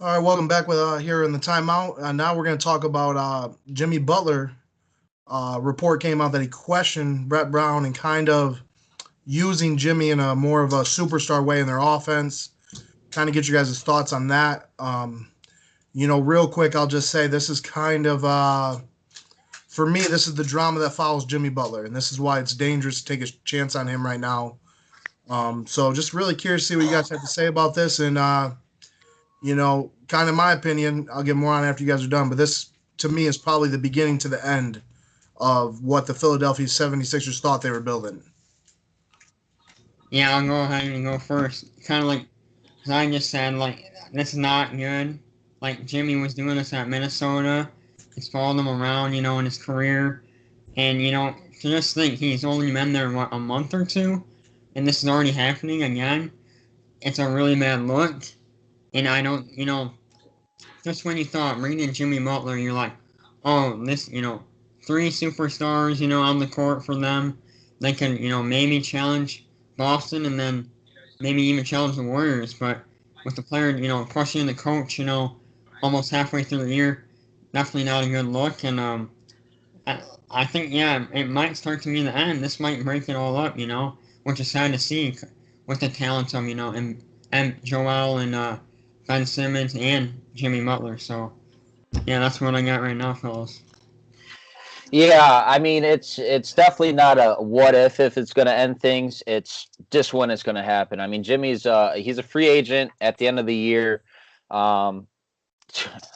All right, welcome back with here in the timeout. Now we're going to talk about Jimmy Butler. Report came out that he questioned Brett Brown and kind of using Jimmy in a more of a superstar way in their offense. Kind of get you guys' thoughts on that. Real quick, I'll just say this is kind of for me, this is the drama that follows Jimmy Butler, and this is why it's dangerous to take a chance on him right now. So just really curious to see what you guys have to say about this, and kind of my opinion. I'll get more on after you guys are done, but this to me is probably the beginning to the end of what the Philadelphia 76ers thought they were building. Yeah, I'll go ahead and go first. Kind of like, as I just said, like, this is not good. Like, Jimmy was doing this at Minnesota. It's followed him around, in his career. And, to just think he's only been there, what, a month or two? And this is already happening again. It's a really bad look. And I don't, just when you thought reading Jimmy Butler, you're like, oh, this, three superstars, on the court for them. They can, maybe challenge Boston and then maybe even challenge the Warriors. But with the player, questioning the coach, almost halfway through the year, definitely not a good look. And I, I think, yeah, it might start to be the end. This might break it all up, which is sad to see with the talents of, and Joel and Ben Simmons and Jimmy Butler. So, yeah, that's what I got right now, fellas. Yeah, I mean it's definitely not a what if it's going to end things. It's just when it's going to happen. I mean, Jimmy's he's a free agent at the end of the year. Um,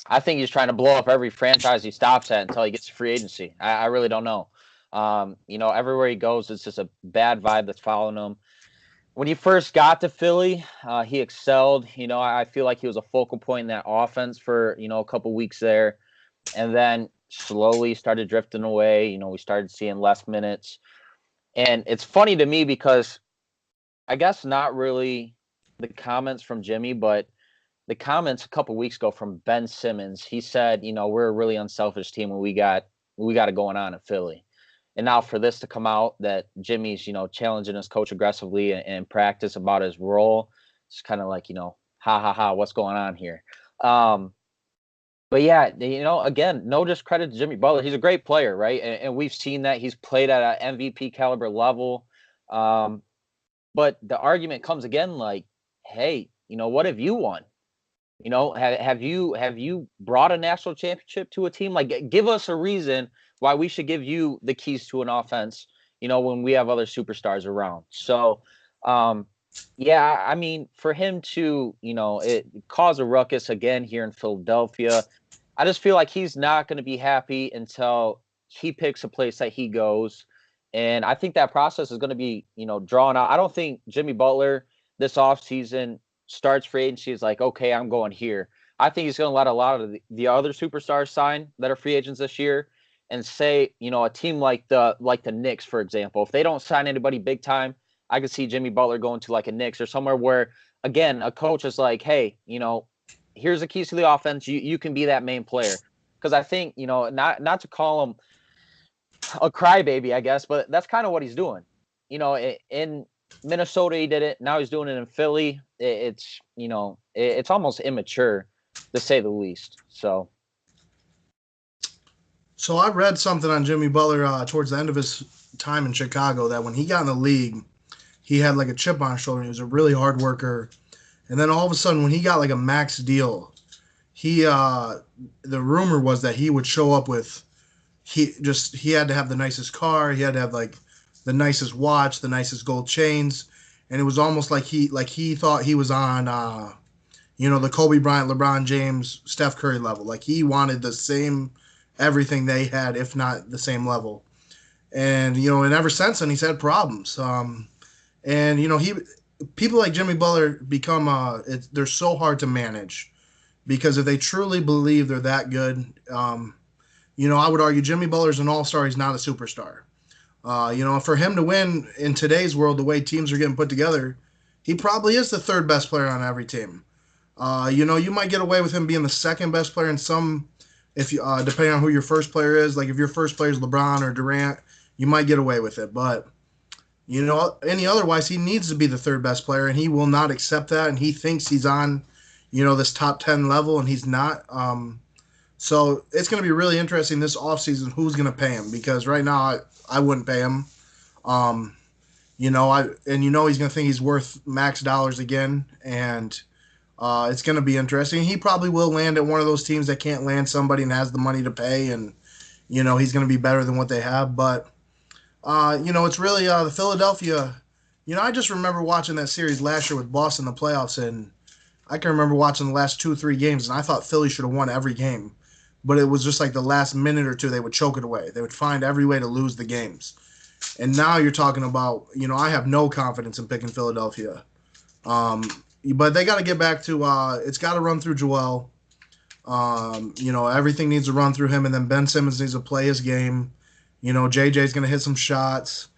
I think he's trying to blow up every franchise he stops at until he gets to free agency. I really don't know. Everywhere he goes, it's just a bad vibe that's following him. When he first got to Philly, he excelled. I feel like he was a focal point in that offense for a couple weeks there, and then slowly started drifting away. We started seeing less minutes. And it's funny to me because I guess not really the comments from Jimmy, but the comments a couple weeks ago from Ben Simmons. He said, we're a really unselfish team when we got it going on in Philly. And now for this to come out that Jimmy's, challenging his coach aggressively in practice about his role, it's kind of like, ha ha ha, what's going on here? But yeah, again, no discredit to Jimmy Butler. He's a great player, right? And we've seen that he's played at an MVP caliber level. But the argument comes again, like, hey, what have you won? Have you brought a national championship to a team? Like, give us a reason why we should give you the keys to an offense. When we have other superstars around. So, yeah, I mean, for him to, it cause a ruckus again here in Philadelphia, I just feel like he's not going to be happy until he picks a place that he goes. And I think that process is going to be, drawn out. I don't think Jimmy Butler this offseason starts free agency is like, okay, I'm going here. I think he's going to let a lot of the other superstars sign that are free agents this year and say, a team like the Knicks, for example, if they don't sign anybody big time, I could see Jimmy Butler going to like a Knicks or somewhere where, again, a coach is like, hey, here's the keys to the offense. You can be that main player. Because I think, not to call him a crybaby, I guess, but that's kind of what he's doing. In Minnesota, he did it. Now he's doing it in Philly. It's almost immature, to say the least. So I read something on Jimmy Butler towards the end of his time in Chicago that when he got in the league, he had like a chip on his shoulder. He was a really hard worker. And then all of a sudden, when he got like a max deal, the rumor was that he would show up with he had to have the nicest car, he had to have like the nicest watch, the nicest gold chains, and it was almost like he thought he was on the Kobe Bryant, LeBron James, Steph Curry level. Like he wanted the same everything they had, if not the same level. And ever since then he's had problems. And he people like Jimmy Butler become they're so hard to manage because if they truly believe they're that good, I would argue Jimmy Butler's an all-star. He's not a superstar. For him to win in today's world, the way teams are getting put together, he probably is the third best player on every team. You might get away with him being the second best player in some, if you depending on who your first player is. Like if your first player is LeBron or Durant, you might get away with it. But any otherwise, he needs to be the third best player, and he will not accept that. And he thinks he's on, this top 10 level, and he's not. So it's going to be really interesting this offseason who's going to pay him, because right now I wouldn't pay him. Um, he's going to think he's worth max dollars again, and it's going to be interesting. He probably will land at one of those teams that can't land somebody and has the money to pay, and he's going to be better than what they have. But it's really the Philadelphia. I just remember watching that series last year with Boston in the playoffs, and I can remember watching the last 2 3 games, and I thought Philly should have won every game, but it was just like the last minute or two they would choke it away. They would find every way to lose the games. And now you're talking about, I have no confidence in picking Philadelphia. But they got to get back to it's got to run through Joel. Everything needs to run through him, and then Ben Simmons needs to play his game. JJ's going to hit some shots.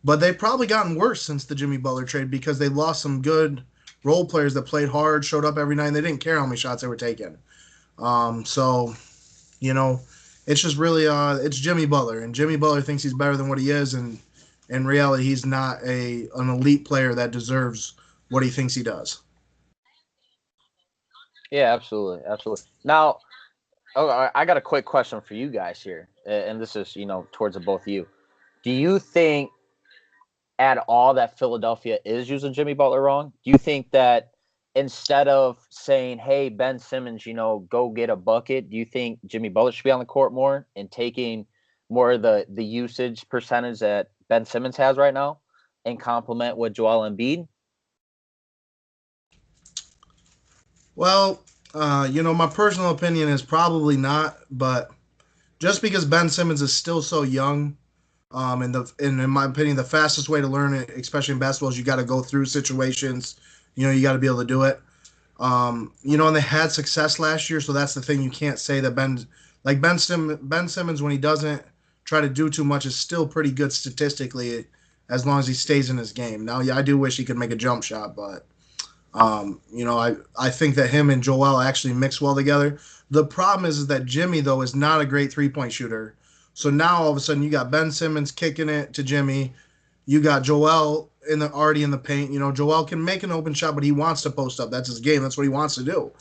But they've probably gotten worse since the Jimmy Butler trade, because they lost some good role players that played hard, showed up every night, and they didn't care how many shots they were taking. So, it's just really it's Jimmy Butler, and Jimmy Butler thinks he's better than what he is, and in reality, he's not an elite player that deserves what he thinks he does. Yeah, absolutely, absolutely. Now, I got a quick question for you guys here, and this is towards the both of you. Do you think at all that Philadelphia is using Jimmy Butler wrong? Do you think that instead of saying, "Hey, Ben Simmons, go get a bucket," do you think Jimmy Butler should be on the court more and taking more of the usage percentage that Ben Simmons has right now and complement with Joel Embiid? Well, my personal opinion is probably not, but just because Ben Simmons is still so young, and in my opinion, the fastest way to learn it, especially in basketball, is you got to go through situations. You got to be able to do it. And they had success last year, so that's the thing. You can't say that Ben Simmons, when he doesn't try to do too much, is still pretty good statistically, as long as he stays in his game. Now, yeah, I do wish he could make a jump shot, but I think that him and Joel actually mix well together. The problem is that Jimmy, though, is not a great 3-point shooter. So now all of a sudden you got Ben Simmons kicking it to Jimmy. You got Joel already in the paint. Joel can make an open shot, but he wants to post up. That's his game. That's what he wants to do.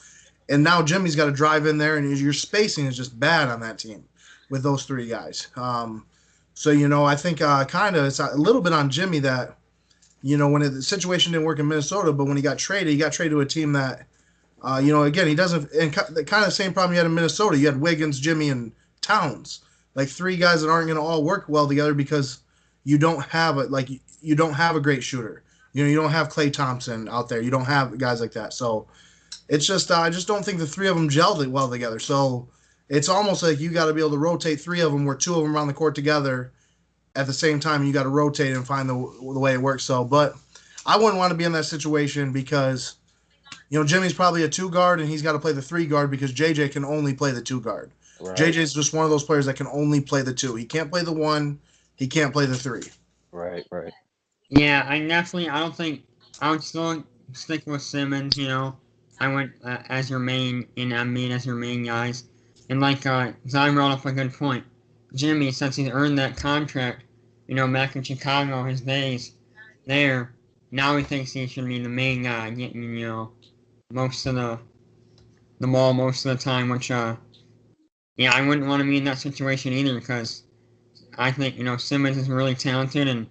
And now Jimmy's got to drive in there, and your spacing is just bad on that team with those three guys. I think kind of it's a little bit on Jimmy that, when the situation didn't work in Minnesota, but when he got traded to a team that, again, he doesn't, and kind of the same problem you had in Minnesota. You had Wiggins, Jimmy, and Towns, like three guys that aren't going to all work well together because you don't have you don't have a great shooter. You don't have Klay Thompson out there. You don't have guys like that. So it's just, I just don't think the three of them gelled it well together. So it's almost like you got to be able to rotate three of them, where two of them are on the court together at the same time. You got to rotate and find the way it works. So, but I wouldn't want to be in that situation, because, Jimmy's probably a 2 guard, and he's got to play the 3 guard because JJ can only play the 2 guard. Right. JJ's just one of those players that can only play the 2. He can't play the 1. He can't play the 3. Right. Yeah, I would still stick with Simmons. I went as your main, and Embiid as your main guys. And like Zion brought up a good point. Jimmy, since he's earned that contract, back in Chicago, his days there, now he thinks he should be the main guy, getting, most of the ball most of the time, which, I wouldn't want to be in that situation either, because I think, Simmons is really talented, and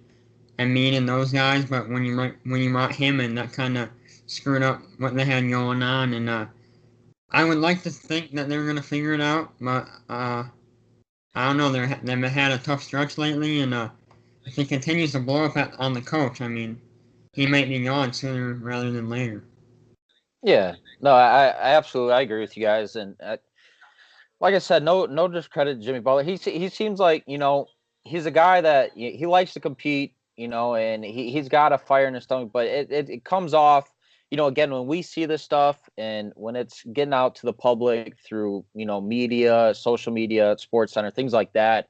Embiid and those guys, but when you brought him in, that kind of screwed up what they had going on, and I would like to think that they're going to figure it out, but I don't know. They've had a tough stretch lately, and if he continues to blow up on the coach, he might be gone sooner rather than later. Yeah, no, I absolutely agree with you guys, and like I said, no discredit to Jimmy Butler. He seems like he's a guy that he likes to compete, and he's got a fire in his stomach, but it comes off. Again, when we see this stuff and when it's getting out to the public through, media, social media, Sports Center, things like that,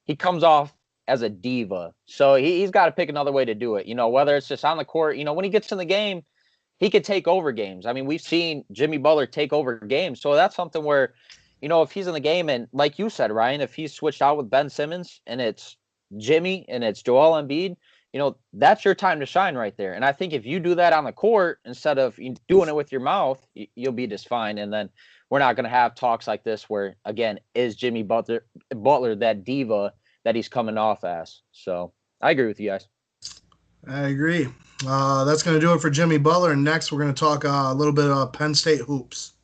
he comes off as a diva. So he's got to pick another way to do it, whether it's just on the court. When he gets in the game, he could take over games. We've seen Jimmy Butler take over games. So that's something where, if he's in the game, and like you said, Ryan, if he's switched out with Ben Simmons and it's Jimmy and it's Joel Embiid, that's your time to shine right there. And I think if you do that on the court instead of doing it with your mouth, you'll be just fine. And then we're not going to have talks like this where, again, is Jimmy Butler that diva that he's coming off as? So I agree with you guys. I agree. That's going to do it for Jimmy Butler. And next, we're going to talk a little bit about Penn State hoops.